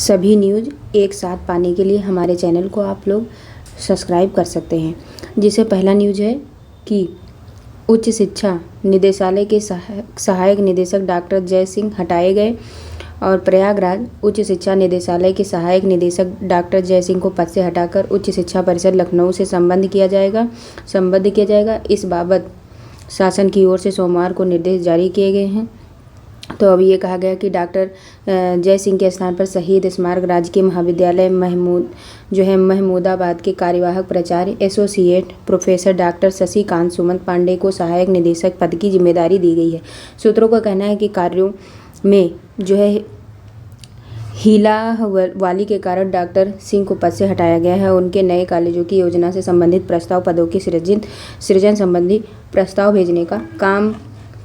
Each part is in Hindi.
सभी न्यूज़ एक साथ पाने के लिए हमारे चैनल को आप लोग सब्सक्राइब कर सकते हैं। जिसे पहला न्यूज़ है कि उच्च शिक्षा निदेशालय के सहायक निदेशक डॉक्टर जय सिंह हटाए गए और प्रयागराज उच्च शिक्षा निदेशालय के सहायक निदेशक डॉक्टर जय सिंह को पद से हटाकर उच्च शिक्षा परिषद लखनऊ से संबद्ध किया जाएगा। इस बाबत शासन की ओर से सोमवार को निर्देश जारी किए गए हैं। तो अभी ये कहा गया कि डॉक्टर जय सिंह के स्थान पर शहीद स्मारक राजकीय महाविद्यालय महमूदाबाद के कार्यवाहक प्राचार्य associate professor doctor Shashikant Sumant Pandey को सहायक निदेशक पद की जिम्मेदारी दी गई है। सूत्रों का कहना है कि कार्यों में हीलावाली के कारण डॉक्टर सिंह को पद से हटाया गया है। उनके नए कॉलेजों की योजना से संबंधित प्रस्ताव, पदों के सृजन संबंधी प्रस्ताव भेजने का काम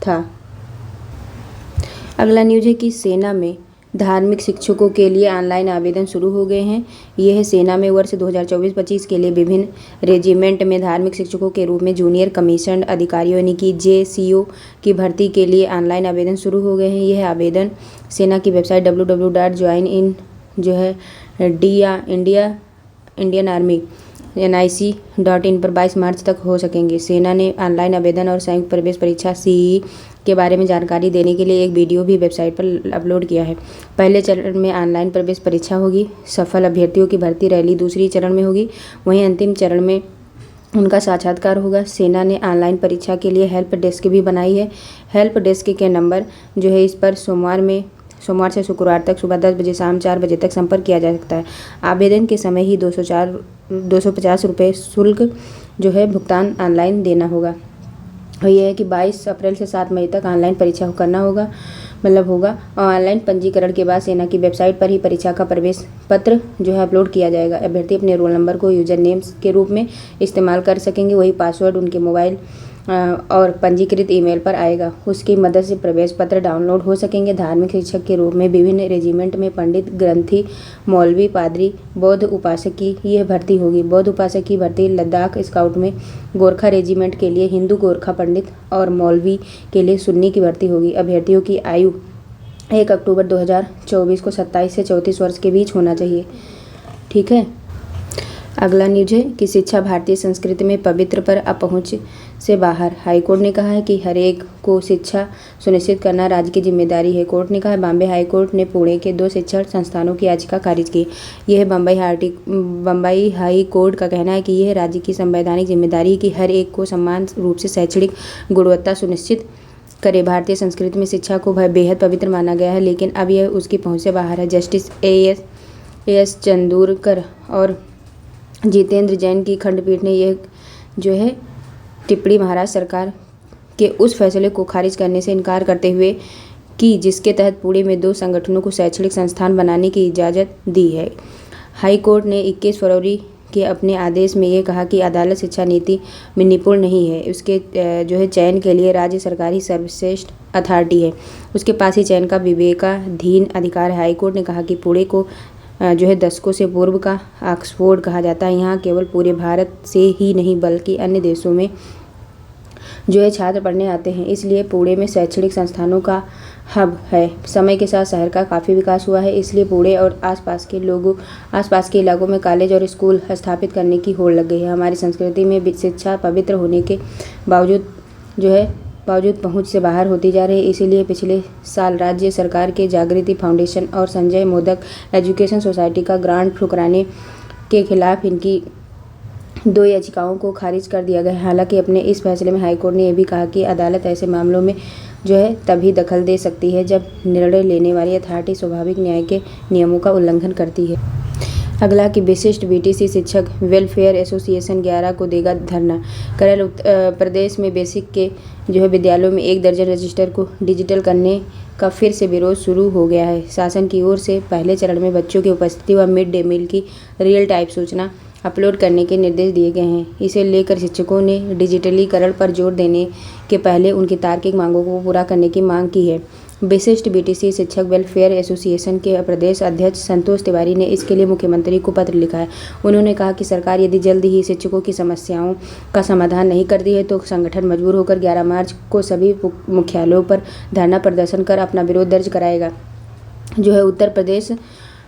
था। अगला न्यूज़ है कि सेना में धार्मिक शिक्षकों के लिए ऑनलाइन आवेदन शुरू हो गए हैं। यह सेना में वर्ष 2024-25 के लिए विभिन्न रेजिमेंट में धार्मिक शिक्षकों के रूप में जूनियर कमीशन्ड अधिकारियों यानी कि JCO की भर्ती के लिए ऑनलाइन आवेदन शुरू हो गए हैं। यह आवेदन सेना की वेबसाइट www.joinindian.army.nic.in पर 22 मार्च तक हो सकेंगे। सेना ने ऑनलाइन आवेदन और संयुक्त प्रवेश परीक्षा CE के बारे में जानकारी देने के लिए एक वीडियो भी वेबसाइट पर अपलोड किया है। पहले चरण में ऑनलाइन प्रवेश परीक्षा होगी। सफल अभ्यर्थियों की भर्ती रैली दूसरी चरण में होगी। वहीं अंतिम चरण में उनका साक्षात्कार होगा। सेना ने ऑनलाइन परीक्षा के लिए हेल्प डेस्क भी बनाई है। हेल्प डेस्क के नंबर इस पर सोमवार से शुक्रवार तक सुबह 10 बजे शाम 4 बजे तक संपर्क किया जा सकता है। आवेदन के समय ही 250 रुपये शुल्क भुगतान ऑनलाइन देना होगा। और यह है कि 22 अप्रैल से 7 मई तक ऑनलाइन परीक्षा करना होगा और ऑनलाइन पंजीकरण के बाद सेना की वेबसाइट पर ही परीक्षा का प्रवेश पत्र अपलोड किया जाएगा। अभ्यर्थी अपने रोल नंबर को यूजर नेम के रूप में इस्तेमाल कर सकेंगे। वही पासवर्ड उनके मोबाइल और पंजीकृत ईमेल पर आएगा। उसकी मदद से प्रवेश पत्र डाउनलोड हो सकेंगे। धार्मिक शिक्षक के रूप में विभिन्न रेजिमेंट में पंडित, ग्रंथी, मौलवी, पादरी, बौद्ध उपासक की यह भर्ती होगी। बौद्ध उपासक की भर्ती लद्दाख स्काउट में, गोरखा रेजिमेंट के लिए हिंदू गोरखा पंडित और मौलवी के लिए सुन्नी की भर्ती होगी। अभ्यर्थियों की आयु 1 अक्टूबर 2024 को 27 से 34 वर्ष के बीच होना चाहिए। ठीक है। अगला न्यूज है कि शिक्षा भारतीय संस्कृति में पवित्र पर अपहुंच से बाहर। हाईकोर्ट ने कहा है कि हर एक को शिक्षा सुनिश्चित करना राज्य की जिम्मेदारी है। कोर्ट ने कहा बॉम्बे हाईकोर्ट ने पुणे के 2 शिक्षण संस्थानों की याचिका खारिज की। यह बम्बई हाई कोर्ट का कहना है कि यह राज्य की संवैधानिक जिम्मेदारी है कि हर एक को समान रूप से शैक्षणिक गुणवत्ता सुनिश्चित करे। भारतीय संस्कृति में शिक्षा को बेहद पवित्र माना गया है, लेकिन अब यह उसकी पहुँच से बाहर है। जस्टिस AS चंदूरकर और जितेंद्र जैन की खंडपीठ ने यह टिप्पणी महाराष्ट्र सरकार के उस फैसले को खारिज करने से इनकार करते हुए की जिसके तहत पुणे में 2 संगठनों को शैक्षणिक संस्थान बनाने की इजाज़त दी है। हाई कोर्ट ने 21 फरवरी के अपने आदेश में यह कहा कि अदालत शिक्षा नीति में निपुण नहीं है। उसके चयन के लिए राज्य सरकार ही सर्वश्रेष्ठ अथॉरिटी है। उसके पास ही चयन का विवेकाधीन अधिकार है। हाई कोर्ट ने कहा कि पुणे को दशकों से पूर्व का ऑक्सफोर्ड कहा जाता है। यहाँ केवल पूरे भारत से ही नहीं बल्कि अन्य देशों में छात्र पढ़ने आते हैं। इसलिए पुणे में शैक्षणिक संस्थानों का हब है। समय के साथ शहर का काफ़ी विकास हुआ है, इसलिए पुणे और आसपास के इलाकों में कॉलेज और स्कूल स्थापित करने की होड़ लग गई है। हमारी संस्कृति में शिक्षा पवित्र होने के बावजूद पहुंच से बाहर होती जा रही है। इसीलिए पिछले साल राज्य सरकार के जागृति फाउंडेशन और संजय मोदक एजुकेशन सोसाइटी का ग्रांट ठुकराने के खिलाफ इनकी 2 याचिकाओं को खारिज कर दिया गया। हालांकि अपने इस फैसले में हाईकोर्ट ने यह भी कहा कि अदालत ऐसे मामलों में तभी दखल दे सकती है जब निर्णय लेने वाली अथॉरिटी स्वाभाविक न्याय के नियमों का उल्लंघन करती है। अगला कि विशिष्ट BTC शिक्षक वेलफेयर एसोसिएशन 11 को देगा धरना। केरल उत्तर प्रदेश में बेसिक के विद्यालयों में 1 दर्जन रजिस्टर को डिजिटल करने का फिर से विरोध शुरू हो गया है। शासन की ओर से पहले चरण में बच्चों की उपस्थिति व मिड डे मील की रियल टाइम सूचना अपलोड करने के निर्देश दिए गए हैं। इसे लेकर शिक्षकों ने डिजिटलीकरण पर जोर देने के पहले उनकी तार्किक मांगों को पूरा करने की मांग की है। विशिष्ट BTC शिक्षक वेलफेयर एसोसिएशन के प्रदेश अध्यक्ष संतोष तिवारी ने इसके लिए मुख्यमंत्री को पत्र लिखा है। उन्होंने कहा कि सरकार यदि जल्द ही शिक्षकों की समस्याओं का समाधान नहीं करती है तो संगठन मजबूर होकर 11 मार्च को सभी मुख्यालयों पर धरना प्रदर्शन कर अपना विरोध दर्ज कराएगा। उत्तर प्रदेश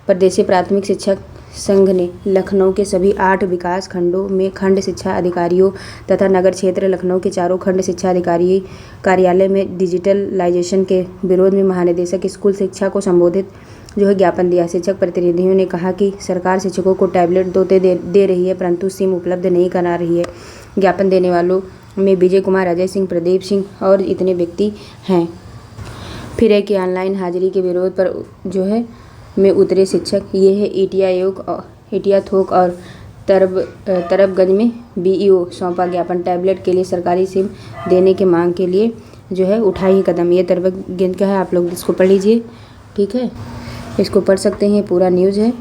प्रदेशीय प्राथमिक शिक्षक संघ ने लखनऊ के सभी 8 विकास खंडों में खंड शिक्षा अधिकारियों तथा नगर क्षेत्र लखनऊ के चारों खंड शिक्षा अधिकारी कार्यालय में डिजिटलाइजेशन के विरोध में महानिदेशक स्कूल शिक्षा को संबोधित ज्ञापन दिया। शिक्षक प्रतिनिधियों ने कहा कि सरकार शिक्षकों को टैबलेट दे रही है, परंतु सिम उपलब्ध नहीं करा रही है। ज्ञापन देने वालों में विजय कुमार, अजय सिंह, प्रदीप सिंह और इतने व्यक्ति हैं। फिर है कि ऑनलाइन हाजिरी के विरोध पर में उतरे शिक्षक। ये है एटिया थोक और तरबगंज में बीईओ सौंपा ज्ञापन। टैबलेट के लिए सरकारी सिम देने के मांग के लिए उठाई कदम। ये तरबगंज का है, आप लोग इसको पढ़ लीजिए, ठीक है, इसको पढ़ सकते हैं, पूरा न्यूज़ है।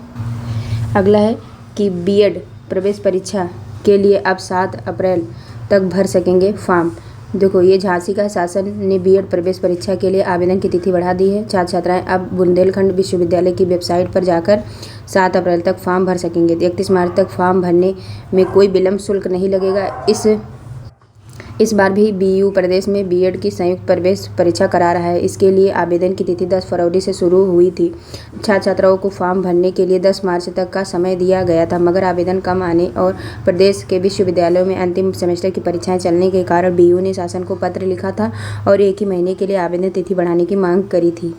अगला है कि बीएड प्रवेश परीक्षा के लिए अब 7 अप्रैल तक भर सकेंगे फॉर्म। देखो, ये झांसी का शासन ने बीएड प्रवेश परीक्षा के लिए आवेदन की तिथि बढ़ा दी है। छात्र छात्राएं अब बुंदेलखंड विश्वविद्यालय की वेबसाइट पर जाकर 7 अप्रैल तक फॉर्म भर सकेंगे। 31 मार्च तक फॉर्म भरने में कोई विलंब शुल्क नहीं लगेगा। इस बार भी बीयू प्रदेश में बीएड की संयुक्त प्रवेश परीक्षा करा रहा है। इसके लिए आवेदन की तिथि 10 फरवरी से शुरू हुई थी। छात्र छात्राओं को फॉर्म भरने के लिए 10 मार्च तक का समय दिया गया था, मगर आवेदन कम आने और प्रदेश के विश्वविद्यालयों में अंतिम सेमेस्टर की परीक्षाएं चलने के कारण बीयू ने शासन को पत्र लिखा था और 1 ही महीने के लिए आवेदन तिथि बढ़ाने की मांग करी थी।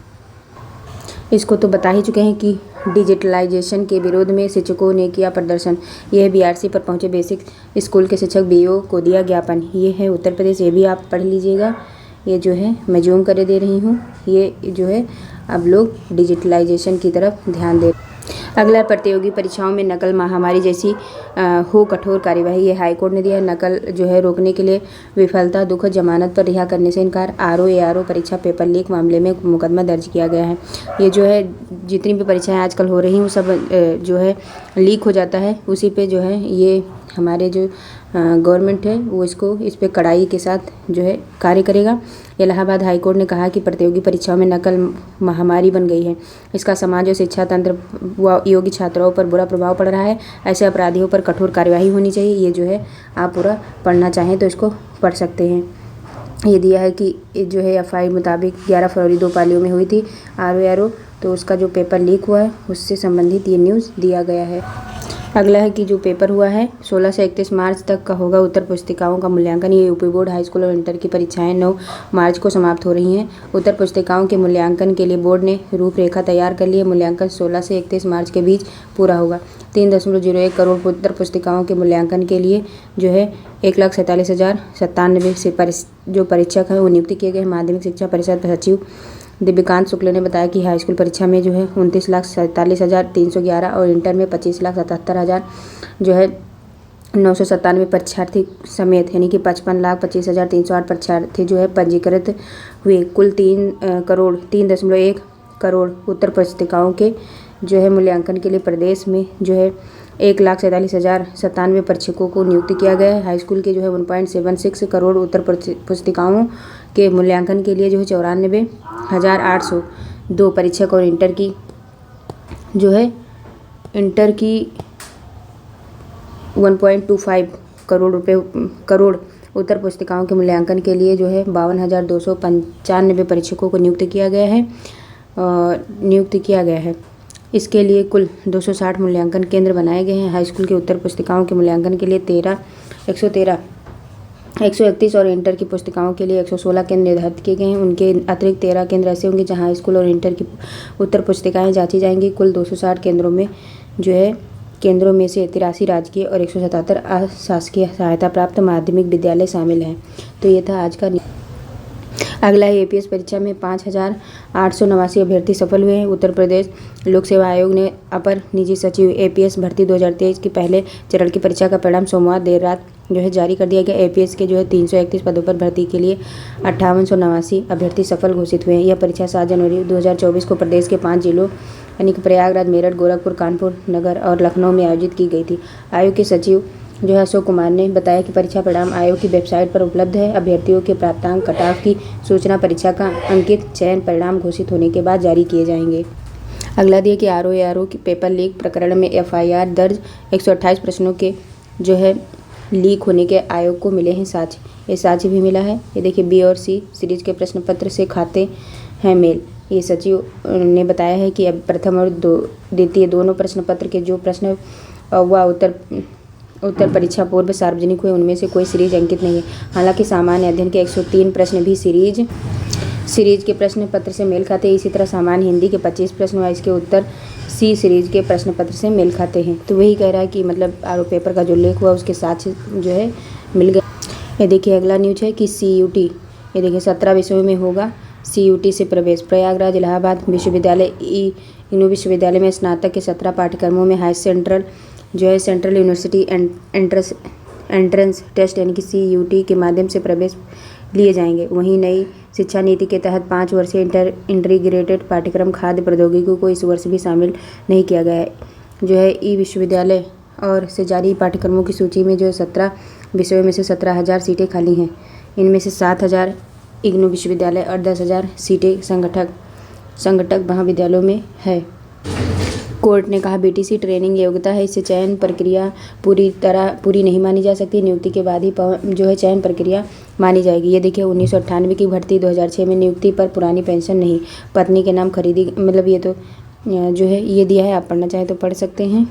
इसको तो बता ही चुके हैं कि डिजिटलाइजेशन के विरोध में शिक्षकों ने किया प्रदर्शन। यह बीआरसी पर पहुंचे बेसिक स्कूल के शिक्षक बीईओ को दिया ज्ञापन। ये है उत्तर प्रदेश, ये भी आप पढ़ लीजिएगा। ये मैं जूम कर दे रही हूँ। ये अब लोग डिजिटलाइजेशन की तरफ ध्यान दे। अगला प्रतियोगी परीक्षाओं में नकल महामारी जैसी हो कठोर कार्यवाही। ये हाईकोर्ट ने दिया। नकल रोकने के लिए विफलता, दुखद जमानत पर रिहा करने से इनकार। आरओ परीक्षा पेपर लीक मामले में मुकदमा दर्ज किया गया है। ये जितनी भी परीक्षाएं आजकल हो रही हैं वो सब लीक हो जाता है। उसी पे ये हमारे गवर्नमेंट है वो इस पे कड़ाई के साथ कार्य करेगा। इलाहाबाद हाईकोर्ट ने कहा कि प्रतियोगी परीक्षाओं में नकल महामारी बन गई है। इसका समाज और शिक्षा तंत्र व योग्य छात्राओं पर बुरा प्रभाव पड़ रहा है। ऐसे अपराधियों पर कठोर कार्यवाही होनी चाहिए। ये आप पूरा पढ़ना चाहें तो इसको पढ़ सकते हैं। ये दिया है कि एफआई मुताबिक 11 फरवरी 2 पालियों में हुई थी आरओ, तो उसका जो पेपर लीक हुआ है उससे संबंधित ये न्यूज़ दिया गया है। अगला है कि जो पेपर हुआ है 16 से 31 मार्च तक का होगा उत्तर पुस्तिकाओं का मूल्यांकन। ये यूपी बोर्ड हाई स्कूल और इंटर की परीक्षाएं 9 मार्च को समाप्त हो रही हैं। उत्तर पुस्तिकाओं के मूल्यांकन के लिए बोर्ड ने रूपरेखा तैयार कर ली है। मूल्यांकन 16 से 31 मार्च के बीच पूरा होगा। 3.01 करोड़ उत्तर पुस्तिकाओं के मूल्यांकन के लिए 1,47,097 से जो परीक्षक हैं वो नियुक्त किए गए हैं। माध्यमिक शिक्षा परिषद सचिव दिव्यकांत शुक्ल ने बताया कि हाई स्कूल परीक्षा में 29,47,311 और इंटर में 25,77,000 997 परीक्षार्थी समेत यानी कि 55,25,308 परीक्षार्थी पंजीकृत हुए। कुल 3.1 करोड़ उत्तर पुस्तिकाओं के मूल्यांकन के लिए प्रदेश में 1,47,097 परीक्षकों को नियुक्त किया गया है। हाई स्कूल के 1.76 करोड़ उत्तर पुस्तिकाओं के मूल्यांकन के लिए 94,802 परीक्षक और इंटर की 1.25 करोड़ उत्तर पुस्तिकाओं के मूल्यांकन के लिए 52,295 परीक्षकों को नियुक्त किया गया है। इसके लिए कुल 260 मूल्यांकन केंद्र बनाए गए हैं। हाई स्कूल के उत्तर पुस्तिकाओं के मूल्यांकन के लिए 131 और इंटर की पुस्तिकाओं के लिए 116 केंद्र निर्धारित किए गए हैं। उनके अतिरिक्त 13 केंद्र ऐसे होंगे जहां हाई स्कूल और इंटर की उत्तर पुस्तिकाएं जांची जाएंगी। कुल 260 केंद्रों में से 83 राजकीय और 177 अशासकीय सहायता प्राप्त माध्यमिक विद्यालय शामिल हैं। तो ये था आज का। अगला एपीएस परीक्षा में 5,889 अभ्यर्थी सफल हुए हैं। उत्तर प्रदेश लोक सेवा आयोग ने अपर निजी सचिव एपीएस भर्ती 2023 की पहले चरण की परीक्षा का परिणाम सोमवार देर रात जारी कर दिया गया। एपीएस के 331 पदों पर भर्ती के लिए 5889 अभ्यर्थी सफल घोषित हुए हैं। यह परीक्षा 7 जनवरी 2024 को प्रदेश के 5 जिलों यानी कि प्रयागराज, मेरठ, गोरखपुर, कानपुर नगर और लखनऊ में आयोजित की गई थी। आयोग के सचिव अशोक कुमार ने बताया कि परीक्षा परिणाम आयोग की वेबसाइट पर उपलब्ध है। अभ्यर्थियों के प्राप्तांक कटऑफ की सूचना परीक्षा का अंकित चयन परिणाम घोषित होने के बाद जारी किए जाएंगे। अगला दिया कि आरओ की पेपर लीक प्रकरण में एफआईआर दर्ज 128 प्रश्नों के लीक होने के आयोग को मिले हैं साक्ष्य। ये साक्ष्य भी मिला है। ये देखिए बी और सी सीरीज के प्रश्न पत्र से खाते हैं मेल। ये सचिव ने बताया है कि अब प्रथम और द्वितीय दोनों प्रश्न पत्र के जो प्रश्न व उत्तर परीक्षा पूर्व सार्वजनिक हुए उनमें से कोई सीरीज अंकित नहीं है। हालांकि सामान्य अध्ययन के 103 प्रश्न भी सीरीज के प्रश्न पत्र से मेल खाते हैं। इसी तरह सामान्य हिंदी के 25 प्रश्न व इसके उत्तर सी सीरीज के प्रश्न पत्र से मेल खाते हैं। तो वही कह रहा है कि मतलब आरओ पेपर का जो लेख हुआ उसके साथ जो है मिल गया। ये देखिए अगला न्यूज है कि CUT, ये देखिए 17 विषयों में होगा CUT से प्रवेश। प्रयागराज इलाहाबाद विश्वविद्यालय इग्नू विश्वविद्यालय में स्नातक के 17 पाठ्यक्रमों में सेंट्रल यूनिवर्सिटी एंट्रेंस टेस्ट यानी कि CUT के माध्यम से प्रवेश लिए जाएंगे। वहीं नई शिक्षा नीति के तहत 5 वर्षीय इंटीग्रेटेड पाठ्यक्रम खाद्य प्रौद्योगिकी को इस वर्ष भी शामिल नहीं किया गया है। जो है ई विश्वविद्यालय और से जारी पाठ्यक्रमों की सूची में जो 17 विषयों में से 17,000 सीटें खाली हैं। इनमें से 7,000 इग्नू विश्वविद्यालय और 10,000 सीटें संघटक महाविद्यालयों में है। कोर्ट ने कहा BTC ट्रेनिंग योग्यता है, इससे चयन प्रक्रिया पूरी नहीं मानी जा सकती। नियुक्ति के बाद ही जो है चयन प्रक्रिया मानी जाएगी। ये देखिए 1998 की भर्ती, 2006 में नियुक्ति पर पुरानी पेंशन नहीं, पत्नी के नाम खरीदी, मतलब ये तो जो है ये दिया है, आप पढ़ना चाहें तो पढ़ सकते हैं।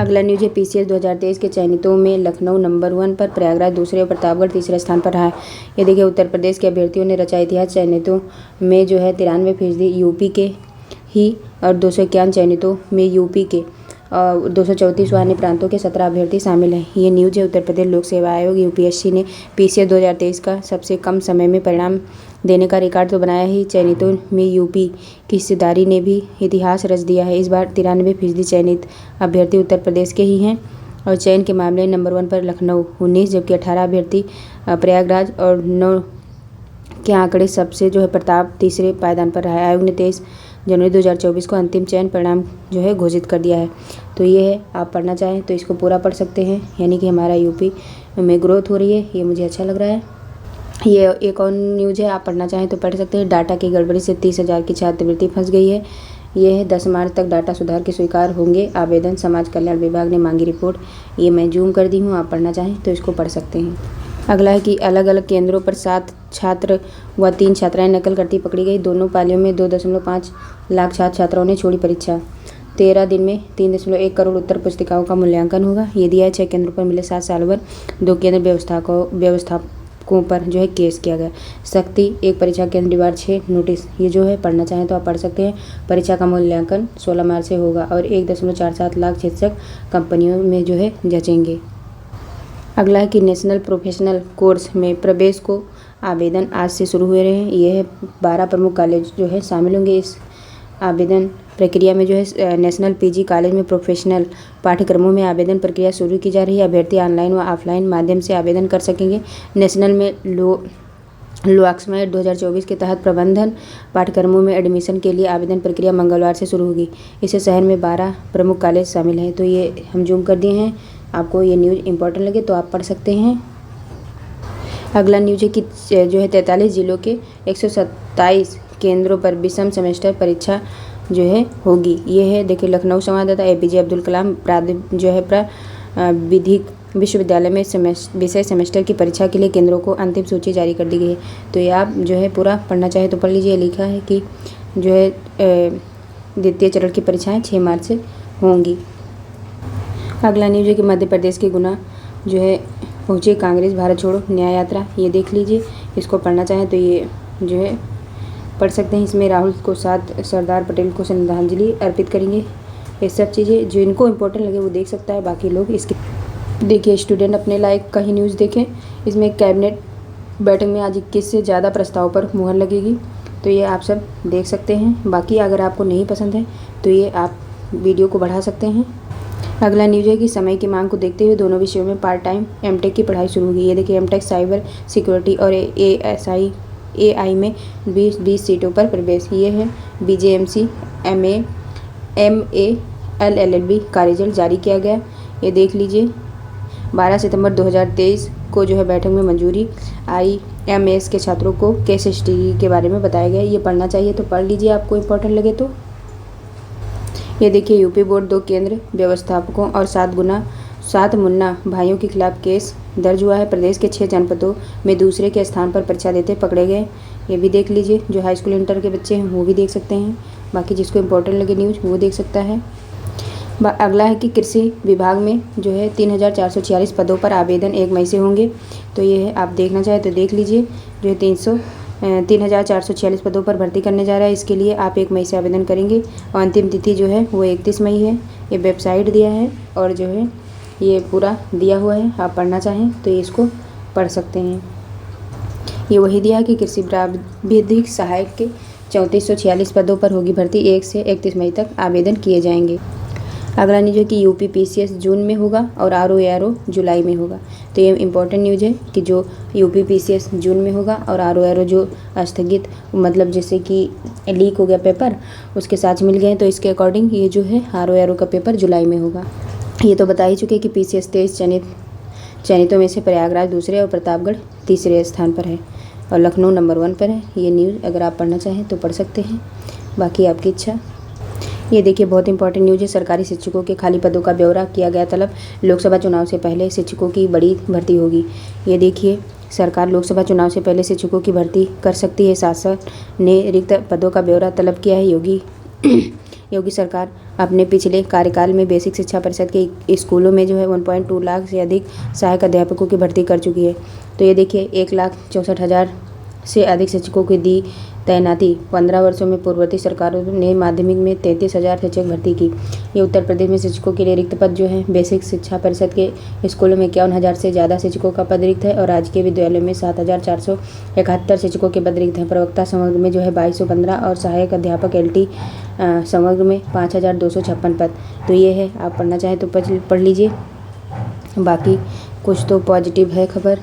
अगला न्यूज है PCS 2023 के चयनितों में लखनऊ नंबर 1 पर, प्रयागराज दूसरे और प्रतापगढ़ तीसरे स्थान पर रहा है। ये देखिए उत्तर प्रदेश के अभ्यर्थियों ने रचा इतिहास। चयनितों में जो है 93% यूपी के ही और 251 चयनितों में यूपी के और 234 अन्य प्रांतों के 17 अभ्यर्थी शामिल हैं। ये न्यूज है उत्तर प्रदेश लोक सेवा आयोग UPSC ने PCS 2023 का सबसे कम समय में परिणाम देने का रिकॉर्ड तो बनाया ही, चयनितों में यूपी की हिस्सेदारी ने भी इतिहास रच दिया है। इस बार 93% चयनित अभ्यर्थी उत्तर प्रदेश के ही हैं और चयन के मामले नंबर 1 पर लखनऊ 19, जबकि 18 अभ्यर्थी प्रयागराज और 9 के आंकड़े सबसे जो है प्रताप तीसरे पायदान पर रहा है। आयोग ने 23 जनवरी 2024 को अंतिम चयन परिणाम जो है घोषित कर दिया है। तो ये है, आप पढ़ना चाहें तो इसको पूरा पढ़ सकते हैं। यानी कि हमारा यूपी में ग्रोथ हो रही है, ये मुझे अच्छा लग रहा है। ये एक और न्यूज़ है, आप पढ़ना चाहें तो पढ़ सकते हैं। डाटा की गड़बड़ी से 30,000 की छात्रवृत्ति फंस गई है। ये है 10 मार्च तक डाटा सुधार के स्वीकार होंगे आवेदन, समाज कल्याण विभाग ने मांगी रिपोर्ट। ये मैं जूम कर दी हूँ, आप पढ़ना चाहें तो इसको पढ़ सकते हैं। अगला है कि अलग अलग केंद्रों पर 7 छात्र व 3 छात्राएं नकल करती पकड़ी गई। दोनों पालियों में 2.5 लाख छात्र छात्राओं ने छोड़ी परीक्षा। 13 दिन में 3.1 करोड़ उत्तर पुस्तिकाओं का मूल्यांकन होगा। ये दिया है 6 केंद्रों पर मिले 7 साल भर, 2 केंद्र व्यवस्थापकों पर जो है केस किया गया। सख्ती, एक परीक्षा केंद्र दीवार 6 नोटिस। ये जो है पढ़ना चाहें तो आप पढ़ सकते हैं। परीक्षा का मूल्यांकन 16 मार्च से होगा और 1.47 लाख शिक्षक कंपनियों में जो है जचेंगे। अगला है कि नेशनल प्रोफेशनल कोर्स में प्रवेश को आवेदन आज से शुरू हुए रहे हैं। ये है 12 प्रमुख कॉलेज जो है शामिल होंगे इस आवेदन प्रक्रिया में। जो है नेशनल PG कॉलेज में प्रोफेशनल पाठ्यक्रमों में आवेदन प्रक्रिया शुरू की जा रही है। अभ्यर्थी ऑनलाइन व ऑफलाइन माध्यम से आवेदन कर सकेंगे। नेशनल में लॉक्समेट 2024 के तहत प्रबंधन पाठ्यक्रमों में एडमिशन के लिए आवेदन प्रक्रिया मंगलवार से शुरू होगी। इससे शहर में 12 प्रमुख कॉलेज शामिल हैं। तो ये हम जूम कर दिए हैं, आपको ये न्यूज़ इंपॉर्टेंट लगे तो आप पढ़ सकते हैं। अगला न्यूज़ है कि जो है 43 जिलों के 127 केंद्रों पर विषम सेमेस्टर परीक्षा जो है होगी। ये है देखिए लखनऊ संवाददाता APJ अब्दुल कलाम विधिक विश्वविद्यालय में विषय सेमेस्टर की परीक्षा के लिए केंद्रों को अंतिम सूची जारी कर दी गई है। तो ये आप जो है पूरा पढ़ना चाहे तो पढ़ लीजिए। लिखा है कि जो है द्वितीय चरण की परीक्षाएं 6 मार्च से होंगी। अगला न्यूज़ है कि मध्य प्रदेश के गुना जो है पहुंची कांग्रेस भारत छोड़ो न्याय यात्रा। ये देख लीजिए, इसको पढ़ना चाहें तो ये जो है पढ़ सकते हैं। इसमें राहुल को साथ सरदार पटेल को श्रद्धांजलि अर्पित करेंगे। ये सब चीज़ें जो इनको इम्पोर्टेंट लगे वो देख सकता है, बाकी लोग इसके देखिए स्टूडेंट अपने लायक का ही न्यूज़ देखें। इसमें कैबिनेट बैठक में आज 21 से ज़्यादा प्रस्ताव पर मुहर लगेगी। तो ये आप सब देख सकते हैं। बाकी अगर आपको नहीं पसंद है तो ये आप वीडियो को बढ़ा सकते हैं। अगला न्यूज़ है कि समय की मांग को देखते हुए दोनों विषयों में पार्ट टाइम MTech की पढ़ाई शुरू होगी। ये देखिए MTech साइबर सिक्योरिटी और AI में 20 सीटों पर प्रवेश। ये है BJMC MA LLB का रिजल्ट जारी किया गया। ये देख लीजिए 12 सितंबर 2023 को जो है बैठक में मंजूरी IMS के छात्रों को केस स्टडी के बारे में बताया गया। ये पढ़ना चाहिए तो पढ़ लीजिए, आपको इम्पोर्टेंट लगे तो। ये देखिए यूपी बोर्ड 2 केंद्र व्यवस्थापकों और 7 मुन्ना भाइयों के खिलाफ केस दर्ज हुआ है। प्रदेश के 6 जनपदों में दूसरे के स्थान पर परीक्षा देते पकड़े गए ये भी देख लीजिए। जो हाई स्कूल इंटर के बच्चे हैं वो भी देख सकते हैं। बाकी जिसको इम्पोर्टेंट लगे न्यूज़ वो देख सकता है। अगला है कि कृषि विभाग में जो है 3,446 पदों पर आवेदन 1 मई से होंगे। तो ये है, आप देखना चाहें तो देख लीजिए। जो है 3,446 पदों पर भर्ती करने जा रहा है। इसके लिए आप 1 मई से आवेदन करेंगे और अंतिम तिथि जो है वो 31 मई है। ये वेबसाइट दिया है और जो है ये पूरा दिया हुआ है। आप पढ़ना चाहें तो ये इसको पढ़ सकते हैं। ये वही दिया है कि कृषि प्राविधिक सहायक के 3446 पदों पर होगी भर्ती। 1 से 31 मई तक आवेदन किए जाएंगे। अगला न्यूज़ है कि UPPCS जून में होगा और ROARO जुलाई में होगा। तो ये इम्पोर्टेंट न्यूज़ है कि जो UPPCS जून में होगा और ROARO जो स्थगित मतलब जैसे कि लीक हो गया पेपर उसके साथ मिल गए, तो इसके अकॉर्डिंग ये जो है ROARO का पेपर जुलाई में होगा। ये तो बता ही चुके कि PCS 23 चयनितों में से प्रयागराज दूसरे और प्रतापगढ़ तीसरे स्थान पर है और लखनऊ नंबर 1 पर है। ये न्यूज़ अगर आप पढ़ना चाहें तो पढ़ सकते हैं, बाकी आपकी इच्छा। ये देखिए बहुत इंपॉर्टेंट न्यूज़ है। सरकारी शिक्षकों के खाली पदों का ब्यौरा किया गया तलब। लोकसभा चुनाव से पहले शिक्षकों की बड़ी भर्ती होगी। ये देखिए, सरकार लोकसभा चुनाव से पहले शिक्षकों की भर्ती कर सकती है। शासन ने रिक्त पदों का ब्यौरा तलब किया है। योगी सरकार अपने पिछले कार्यकाल में बेसिक शिक्षा परिषद के स्कूलों में जो है 1.2 लाख से अधिक सहायक अध्यापकों की भर्ती कर चुकी है। तो ये देखिए 1,64,000 से अधिक शिक्षकों की दी तैनाती। 15 वर्षों में पूर्ववर्ती सरकारों ने माध्यमिक में 33,000 शिक्षक भर्ती की। ये उत्तर प्रदेश में शिक्षकों के लिए रिक्त पद जो है बेसिक शिक्षा परिषद के स्कूलों में 51,000 से ज़्यादा शिक्षकों का पद रिक्त है और राजकीय विद्यालयों में 7,471 शिक्षकों के पद रिक्त हैं। प्रवक्ता समग्र में जो है 2,215 और सहायक अध्यापक LT समग्र में 5,256 पद। तो ये है, आप पढ़ना चाहें तो पढ़ लीजिए। बाकी कुछ तो पॉजिटिव है खबर।